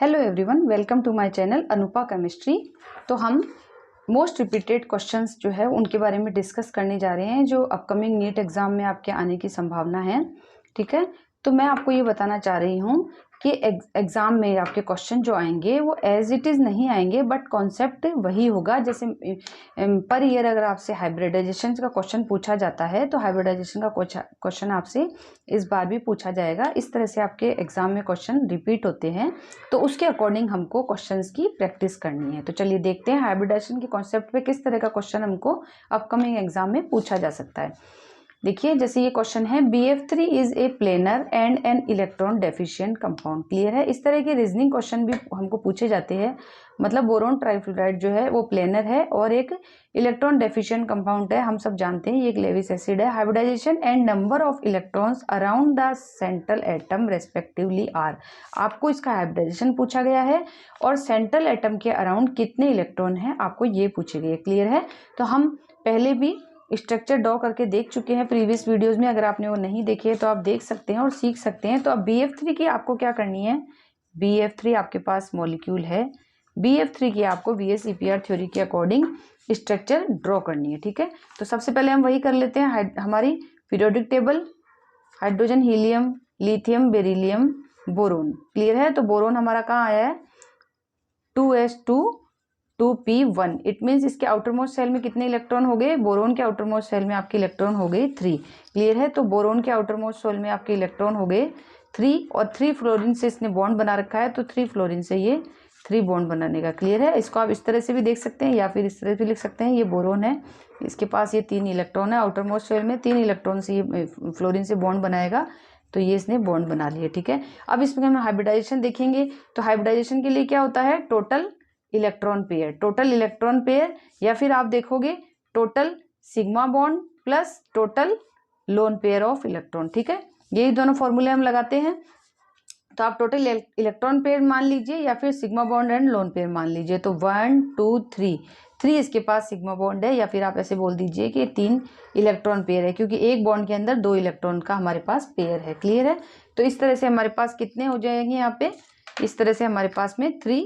Hello everyone, welcome to my channel Anupa chemistry. तो हम most repeated questions जो है उनके बारे में डिस्कस करने जा रहे हैं जो अपकमिंग नीट एग्ज़ाम में आपके आने की संभावना है। ठीक है, तो मैं आपको ये बताना चाह रही हूँ कि एग्ज़ाम में आपके क्वेश्चन जो आएंगे वो एज इट इज़ नहीं आएंगे, बट कॉन्सेप्ट वही होगा। जैसे पर ईयर अगर आपसे हाइब्रिडाइजेशन का क्वेश्चन पूछा जाता है तो हाइब्रिडाइजेशन का क्वेश्चन आपसे इस बार भी पूछा जाएगा। इस तरह से आपके एग्ज़ाम में क्वेश्चन रिपीट होते हैं, तो उसके अकॉर्डिंग हमको क्वेश्चंस की प्रैक्टिस करनी है। तो चलिए देखते हैं हाइब्रिडाइजेशन के कॉन्सेप्ट पे किस तरह का क्वेश्चन हमको अपकमिंग एग्जाम में पूछा जा सकता है। देखिए, जैसे ये क्वेश्चन है, BF3 is a planar and an electron deficient compound. Clear है, इस तरह के रीजनिंग क्वेश्चन भी हमको पूछे जाते हैं। मतलब बोरोन ट्राइफ्लोराइड जो है वो प्लेनर है और एक इलेक्ट्रॉन डेफिशिएंट कंपाउंड है। हम सब जानते हैं ये एक लेविस एसिड है। Hybridisation and number of electrons around the central atom respectively are. आपको इसका हाइब्रिडाइजेशन पूछा गया है और सेंट्रल एटम के अराउंड कितने इलेक्ट्रॉन हैं आपको ये पूछे गए। क्लियर है, तो हम पहले भी स्ट्रक्चर ड्रॉ करके देख चुके हैं प्रीवियस वीडियोस में। अगर आपने वो नहीं देखे तो आप देख सकते हैं और सीख सकते हैं। तो अब BF3 की आपको क्या करनी है, BF3 आपके पास मॉलिक्यूल है, BF3 की आपको VSEPR थ्योरी के अकॉर्डिंग स्ट्रक्चर ड्रॉ करनी है। ठीक है, तो सबसे पहले हम वही कर लेते हैं। हमारी periodic table, hydrogen, helium, lithium, beryllium, boron. Clear है, तो बोरोन हमारा कहाँ आया है, 2s2 2p1। इट मीन्स इसके आउटर मोस्ट सेल में कितने इलेक्ट्रॉन हो गए, बोरोन के आउटर मोस्ट सेल में आपके इलेक्ट्रॉन हो गए 3। क्लियर है, तो बोरोन के आउटर मोस्ट सेल में आपके इलेक्ट्रॉन हो गए 3 और 3 फ्लोरीन से इसने बॉन्ड बना रखा है, तो 3 फ्लोरीन से ये 3 बॉन्ड बनाने का। क्लियर है, इसको आप इस तरह से भी देख सकते हैं या फिर इस तरह से लिख सकते हैं। ये बोरोन है, इसके पास ये 3 इलेक्ट्रॉन है, आउटर मोस्ट सेल में 3 इलेक्ट्रॉन से ये फ्लोरीन से बॉन्ड बनाएगा, तो ये इसने बॉन्ड बना लिया। ठीक है, अब इसमें हम हाइब्रिडाइजेशन देखेंगे। तो हाइब्रिडाइजेशन के लिए क्या होता है, total electron pair, total electron pair, या फिर आप देखोगे total sigma bond plus total lone pair of electron. ठीक है, यही दोनों फॉर्मूले हम लगाते हैं। तो आप टोटल इलेक्ट्रॉन पेयर मान लीजिए या फिर sigma bond and lone pair मान लीजिए। तो 1 2 3 इसके पास सिग्मा बॉन्ड है, या फिर आप ऐसे बोल दीजिए कि 3 इलेक्ट्रॉन पेयर है, क्योंकि एक बॉन्ड के अंदर 2 इलेक्ट्रॉन का हमारे पास पेयर है। क्लियर है, तो इस तरह से हमारे पास कितने हो जाएंगे यहाँ पे, इस तरह से हमारे पास में 3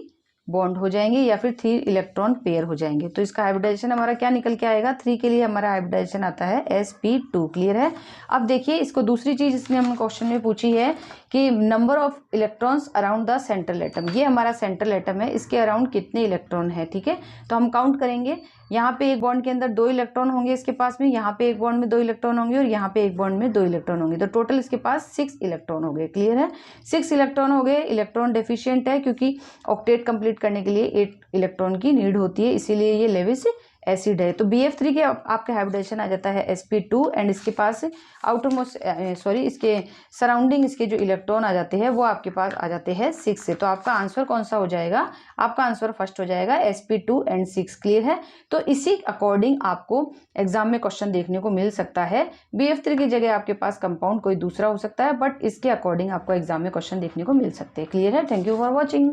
बॉन्ड हो जाएंगे या फिर 3 इलेक्ट्रॉन पेयर हो जाएंगे। तो इसका हाइब्रिडाइजेशन हमारा क्या निकल के आएगा, 3 के लिए हमारा हाइब्रिडाइजेशन आता है sp2। क्लियर है, अब देखिए इसको दूसरी चीज इसने हमने क्वेश्चन में पूछी है कि number of electrons around the central atom. ये हमारा सेंट्रल एटम है, इसके अराउंड कितने इलेक्ट्रॉन है। ठीक है, तो हम काउंट करेंगे। यहाँ पे एक बॉन्ड के अंदर 2 इलेक्ट्रॉन होंगे इसके पास में, यहाँ पे एक बॉन्ड में 2 इलेक्ट्रॉन होंगे और यहाँ पे एक बॉन्ड में 2 इलेक्ट्रॉन होंगे, तो टोटल इसके पास 6 इलेक्ट्रॉन हो गए। क्लियर है, 6 इलेक्ट्रॉन हो गए। इलेक्ट्रॉन डेफिशिएंट है क्योंकि ऑक्टेट कंप्लीट करने के लिए 8 इलेक्ट्रॉन की नीड होती है, इसीलिए ये लेविस एसिड है। तो BF3 के आपके हाइब्रिडाइजेशन आ जाता है sp2 एंड इसके पास आउटर मोस्ट इसके सराउंडिंग इसके जो इलेक्ट्रॉन आ जाते हैं वो आपके पास आ जाते हैं 6 से। तो आपका आंसर कौन सा हो जाएगा, आपका आंसर फर्स्ट हो जाएगा sp2 एंड 6। क्लियर है, तो इसी अकॉर्डिंग आपको एग्जाम में क्वेश्चन देखने को मिल सकता है। BF3 की जगह आपके पास कंपाउंड कोई दूसरा हो सकता है, बट इसके अकॉर्डिंग आपको एग्जाम में क्वेश्चन देखने को मिल सकते हैं। क्लियर है, थैंक यू फॉर वॉचिंग।